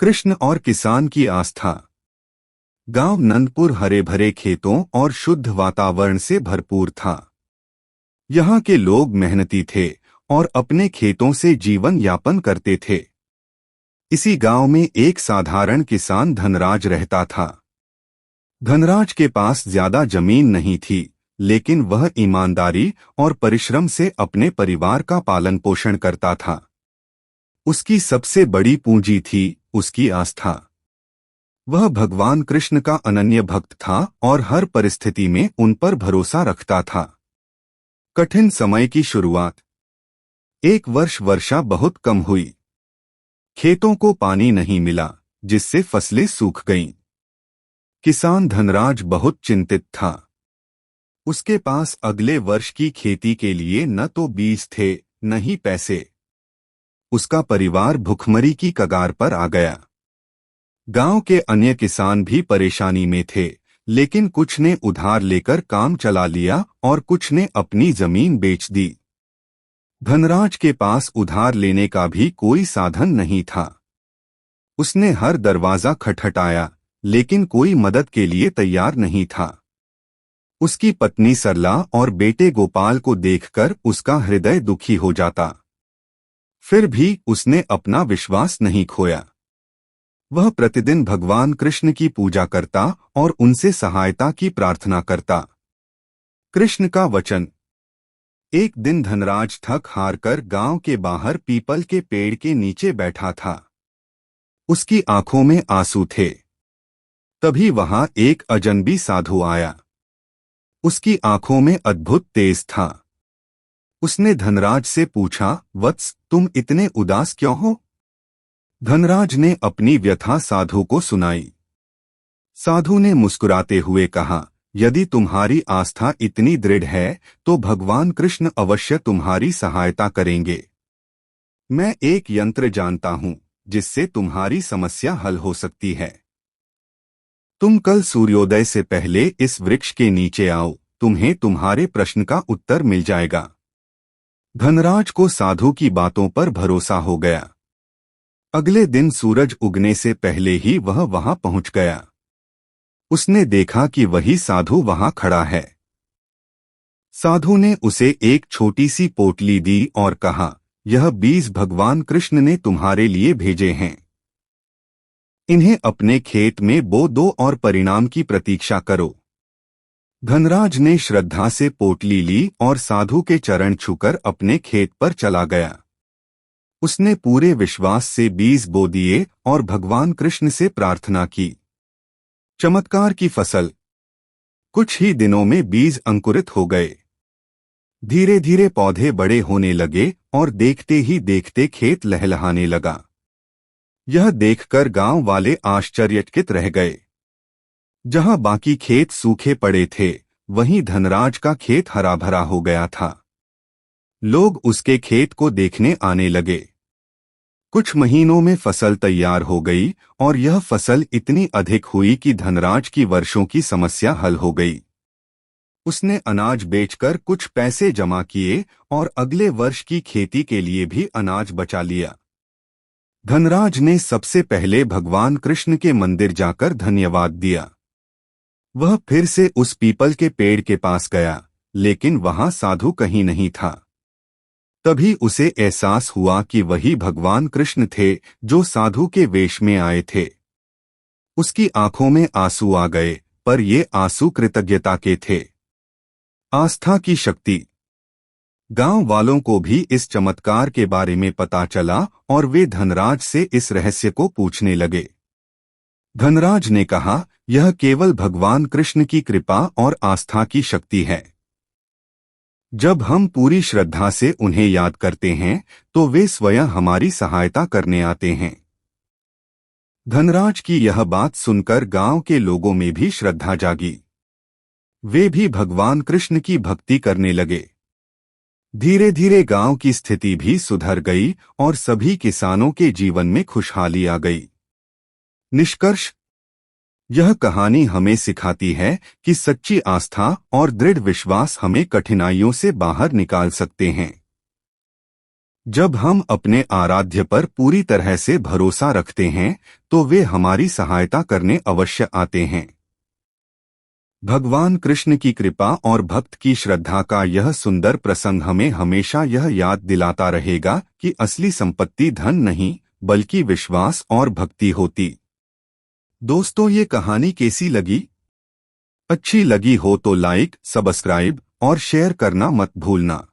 कृष्ण और किसान की आस्था। गांव नंदपुर हरे भरे खेतों और शुद्ध वातावरण से भरपूर था। यहाँ के लोग मेहनती थे और अपने खेतों से जीवन यापन करते थे। इसी गांव में एक साधारण किसान धनराज रहता था। धनराज के पास ज्यादा जमीन नहीं थी, लेकिन वह ईमानदारी और परिश्रम से अपने परिवार का पालन पोषण करता था। उसकी सबसे बड़ी पूंजी थी उसकी आस्था। वह भगवान कृष्ण का अनन्य भक्त था और हर परिस्थिति में उन पर भरोसा रखता था। कठिन समय की शुरुआत। एक वर्ष वर्षा बहुत कम हुई। खेतों को पानी नहीं मिला, जिससे फसलें सूख गईं। किसान धनराज बहुत चिंतित था। उसके पास अगले वर्ष की खेती के लिए न तो बीज थे, न ही पैसे। उसका परिवार भुखमरी की कगार पर आ गया। गांव के अन्य किसान भी परेशानी में थे, लेकिन कुछ ने उधार लेकर काम चला लिया और कुछ ने अपनी जमीन बेच दी। धनराज के पास उधार लेने का भी कोई साधन नहीं था। उसने हर दरवाजा खटखटाया, लेकिन कोई मदद के लिए तैयार नहीं था। उसकी पत्नी सरला और बेटे गोपाल को देखकर उसका हृदय दुखी हो जाता। फिर भी उसने अपना विश्वास नहीं खोया। वह प्रतिदिन भगवान कृष्ण की पूजा करता और उनसे सहायता की प्रार्थना करता। कृष्ण का वचन। एक दिन धनराज थक हार कर गांव के बाहर पीपल के पेड़ के नीचे बैठा था। उसकी आंखों में आंसू थे। तभी वहां एक अजनबी साधु आया। उसकी आंखों में अद्भुत तेज था। उसने धनराज से पूछा, वत्स, तुम इतने उदास क्यों हो? धनराज ने अपनी व्यथा साधु को सुनाई। साधु ने मुस्कुराते हुए कहा, यदि तुम्हारी आस्था इतनी दृढ़ है तो भगवान कृष्ण अवश्य तुम्हारी सहायता करेंगे। मैं एक यंत्र जानता हूं जिससे तुम्हारी समस्या हल हो सकती है। तुम कल सूर्योदय से पहले इस वृक्ष के नीचे आओ, तुम्हें तुम्हारे प्रश्न का उत्तर मिल जाएगा। धनराज को साधु की बातों पर भरोसा हो गया। अगले दिन सूरज उगने से पहले ही वह वहां पहुंच गया। उसने देखा कि वही साधु वहां खड़ा है। साधु ने उसे एक छोटी सी पोटली दी और कहा, यह बीज भगवान कृष्ण ने तुम्हारे लिए भेजे हैं। इन्हें अपने खेत में बो दो और परिणाम की प्रतीक्षा करो। धनराज ने श्रद्धा से पोटली ली और साधु के चरण छूकर अपने खेत पर चला गया। उसने पूरे विश्वास से बीज बो दिए और भगवान कृष्ण से प्रार्थना की। चमत्कार की फसल। कुछ ही दिनों में बीज अंकुरित हो गए। धीरे धीरे पौधे बड़े होने लगे और देखते ही देखते खेत लहलहाने लगा। यह देखकर गांव वाले आश्चर्यचकित रह गए। जहां बाकी खेत सूखे पड़े थे, वहीं धनराज का खेत हरा भरा हो गया था। लोग उसके खेत को देखने आने लगे। कुछ महीनों में फसल तैयार हो गई और यह फसल इतनी अधिक हुई कि धनराज की वर्षों की समस्या हल हो गई। उसने अनाज बेचकर कुछ पैसे जमा किए और अगले वर्ष की खेती के लिए भी अनाज बचा लिया। धनराज ने सबसे पहले भगवान कृष्ण के मंदिर जाकर धन्यवाद दिया। वह फिर से उस पीपल के पेड़ के पास गया, लेकिन वहां साधु कहीं नहीं था। तभी उसे एहसास हुआ कि वही भगवान कृष्ण थे जो साधु के वेश में आए थे। उसकी आंखों में आंसू आ गए, पर ये आंसू कृतज्ञता के थे। आस्था की शक्ति। गांव वालों को भी इस चमत्कार के बारे में पता चला और वे धनराज से इस रहस्य को पूछने लगे। धनराज ने कहा, यह केवल भगवान कृष्ण की कृपा और आस्था की शक्ति है। जब हम पूरी श्रद्धा से उन्हें याद करते हैं तो वे स्वयं हमारी सहायता करने आते हैं। धनराज की यह बात सुनकर गांव के लोगों में भी श्रद्धा जागी। वे भी भगवान कृष्ण की भक्ति करने लगे। धीरे धीरे गांव की स्थिति भी सुधर गई और सभी किसानों के जीवन में खुशहाली आ गई। निष्कर्ष। यह कहानी हमें सिखाती है कि सच्ची आस्था और दृढ़ विश्वास हमें कठिनाइयों से बाहर निकाल सकते हैं। जब हम अपने आराध्य पर पूरी तरह से भरोसा रखते हैं तो वे हमारी सहायता करने अवश्य आते हैं। भगवान कृष्ण की कृपा और भक्त की श्रद्धा का यह सुंदर प्रसंग हमें हमेशा यह याद दिलाता रहेगा कि असली संपत्ति धन नहीं बल्कि विश्वास और भक्ति होती। दोस्तों, ये कहानी कैसी लगी? अच्छी लगी हो तो लाइक, सब्सक्राइब और शेयर करना मत भूलना।